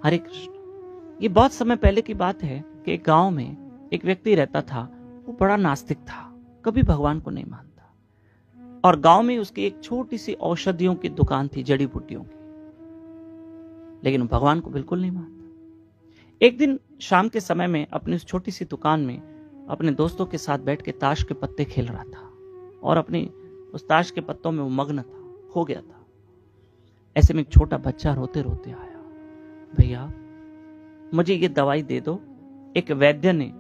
हरे कृष्ण। ये बहुत समय पहले की बात है कि एक गांव में एक व्यक्ति रहता था। वो बड़ा नास्तिक था, कभी भगवान को नहीं मानता, और गांव में उसकी एक छोटी सी औषधियों की दुकान थी, जड़ी बूटियों की, लेकिन वो भगवान को बिल्कुल नहीं मानता। एक दिन शाम के समय में अपनी उस छोटी सी दुकान में अपने दोस्तों के साथ बैठ के ताश के पत्ते खेल रहा था, और अपनी उस ताश के पत्तों में वो मग्न था, खो गया था। ऐसे में एक छोटा बच्चा रोते रोते आया, भैया मुझे ये दवाई दे दो, एक वैद्य ने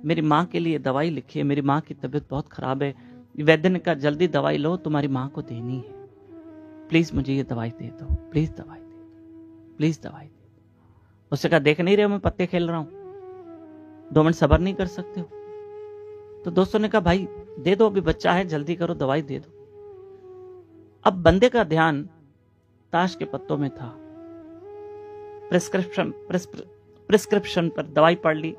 मेरी माँ के लिए दवाई लिखी है, मेरी माँ की तबीयत बहुत खराब है, वैद्य ने कहा जल्दी दवाई लो, तुम्हारी माँ को देनी है, प्लीज मुझे ये दवाई दे दो, प्लीज दवाई दे दो, प्लीज दवाई दे दो। उससे कहा देख नहीं रहे हो मैं पत्ते खेल रहा हूं, 2 मिनट सब्र नहीं कर सकते हो? तो दोस्तों ने कहा भाई दे दो, अभी बच्चा है, जल्दी करो, दवाई दे दो। अब बंदे का ध्यान ताश के पत्तों में था। प्रिस्क्रिप्शन पर दवाई पढ़ ली,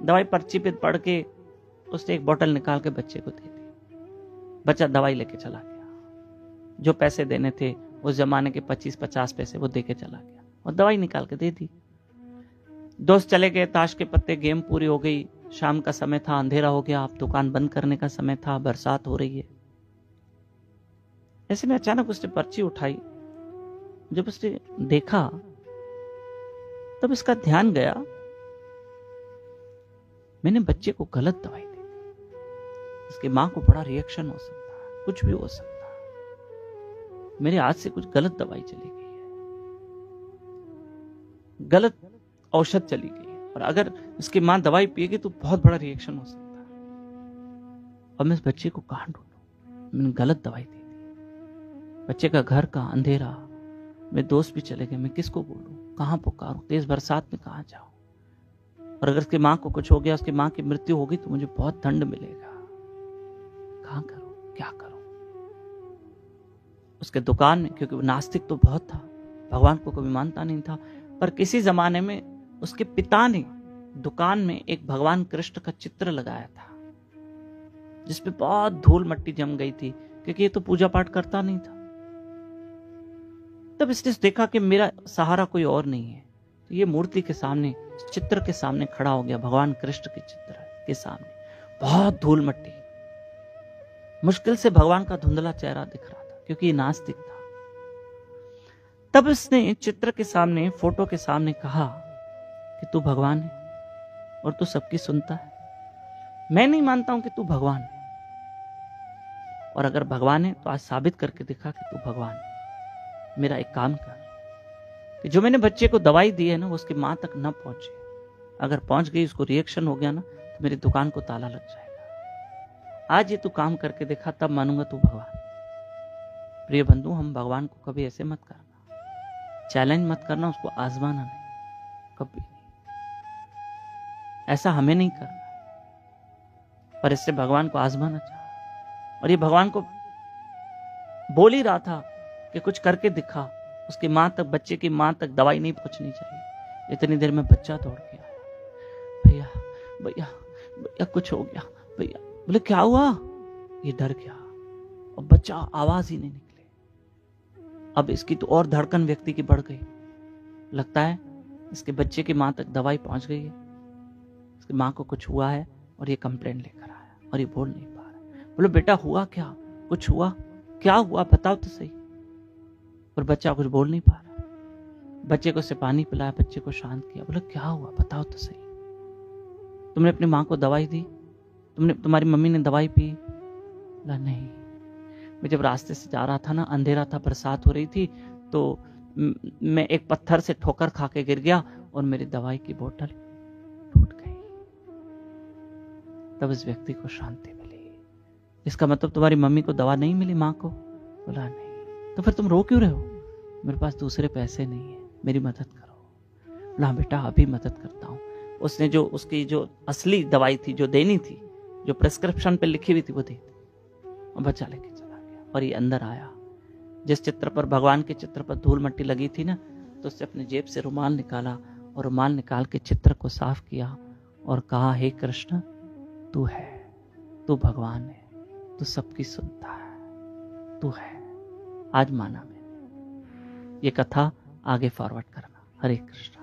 दवाई पर्ची पे पढ़ के उसने एक बोतल निकाल के बच्चे को दे दी। बच्चा दवाई लेके चला गया। जो पैसे देने थे उस जमाने के 25-50 पैसे वो दे के चला गया और दवाई निकाल के दे दी। दोस्त चले गए, ताश के पत्ते, गेम पूरी हो गई, शाम का समय था, अंधेरा हो गया, अब दुकान बंद करने का समय था, बरसात हो रही है। ऐसे में अचानक उसने पर्ची उठाई। जब उसने देखा तब इसका ध्यान गया, मैंने बच्चे को गलत दवाई दी। इसकी मां को बड़ा रिएक्शन हो सकता है, कुछ भी हो सकता है, मेरे हाथ से कुछ गलत दवाई चली गई है, गलत औषध चली गई है, और अगर इसकी मां दवाई पिएगी तो बहुत बड़ा रिएक्शन हो सकता है। और मैं इस बच्चे को कहां ढूंढूं? मैंने गलत दवाई दे दी। बच्चे का घर का अंधेरा, मेरे दोस्त भी चले गए, मैं किसको बोलूं, कहां पुकारूं, तेज बरसात में कहां जाऊं? और अगर उसकी मां को कुछ हो गया, उसकी मां की मृत्यु होगी तो मुझे बहुत दंड मिलेगा। कहां करूं, क्या करूं? उसके दुकान में, क्योंकि वो नास्तिक तो बहुत था, भगवान को कभी मानता नहीं था, पर किसी जमाने में उसके पिता ने दुकान में एक भगवान कृष्ण का चित्र लगाया था, जिसपे बहुत धूल मट्टी जम गई थी, क्योंकि ये तो पूजा पाठ करता नहीं था। तब इसने देखा कि मेरा सहारा कोई और नहीं है, तो ये मूर्ति के सामने, चित्र के सामने खड़ा हो गया, भगवान कृष्ण के चित्र के सामने, बहुत धूल मट्टी, मुश्किल से भगवान का धुंधला चेहरा दिख रहा था, क्योंकि ये नास्तिक था। तब इसने चित्र के सामने, फोटो के सामने कहा कि तू भगवान है और तू सबकी सुनता है। मैं नहीं मानता हूं कि तू भगवान है, और अगर भगवान है तो आज साबित करके दिखा कि तू भगवान है। मेरा एक काम कर कि जो मैंने बच्चे को दवाई दी है ना, वो उसकी मां तक न पहुंचे। अगर पहुंच गई, उसको रिएक्शन हो गया ना, तो मेरी दुकान को ताला लग जाएगा। आज ये तू काम करके दिखा, तब मानूंगा तू भगवान। प्रिय बंधु, हम भगवान को कभी ऐसे मत करना, चैलेंज मत करना, उसको आजमाना नहीं, कभी नहीं। ऐसा हमें नहीं करना, पर इससे भगवान को आजमाना चाहा। और ये भगवान को बोल ही रहा था कि कुछ करके दिखा। उसकी मां तक, बच्चे की मां तक दवाई नहीं पहुंचनी चाहिए। इतनी देर में बच्चा दौड़ के आया, भैया भैया भैया कुछ हो गया भैया। बोले क्या हुआ? ये डर गया, और बच्चा आवाज ही नहीं निकले। अब इसकी तो और धड़कन व्यक्ति की बढ़ गई। लगता है इसके बच्चे की मां तक दवाई पहुंच गई है, इसकी मां को कुछ हुआ है, और ये कंप्लेंट लेकर आया, और ये बोल नहीं पा रहा। बोले बेटा हुआ क्या, कुछ हुआ, क्या हुआ बताओ तो सही। और बच्चा कुछ बोल नहीं पा रहा। बच्चे को से पानी पिलाया, बच्चे को शांत किया। बोले क्या हुआ बताओ तो सही, तुमने अपनी मां को दवाई दी, तुम्हारी मम्मी ने दवाई पी? बोला नहीं, मैं जब रास्ते से जा रहा था ना, अंधेरा था, बरसात हो रही थी, तो मैं एक पत्थर से ठोकर खा के गिर गया और मेरी दवाई की बोतल टूट गई। तब इस व्यक्ति को शांति मिली। इसका मतलब तुम्हारी मम्मी को दवा नहीं मिली, मां को? बोला नहीं। तो फिर तुम रो क्यों रहे हो? मेरे पास दूसरे पैसे नहीं है, मेरी मदद करो। बोला बेटा अभी मदद करता हूं। उसने जो उसकी जो असली दवाई थी, जो देनी थी, जो प्रिस्क्रिप्शन पे लिखी हुई थी, वो दे दी, और बच्चा लेके चला गया। और ये अंदर आया, जिस चित्र पर, भगवान के चित्र पर धूल मट्टी लगी थी ना, तो उसने अपने जेब से रुमाल निकाला, और रुमाल निकाल के चित्र को साफ किया और कहा, हे कृष्ण तू है, तू भगवान है, तू सबकी सुनता है, तू है। आज माना मैंने। ये कथा आगे फॉरवर्ड करना। हरे कृष्ण।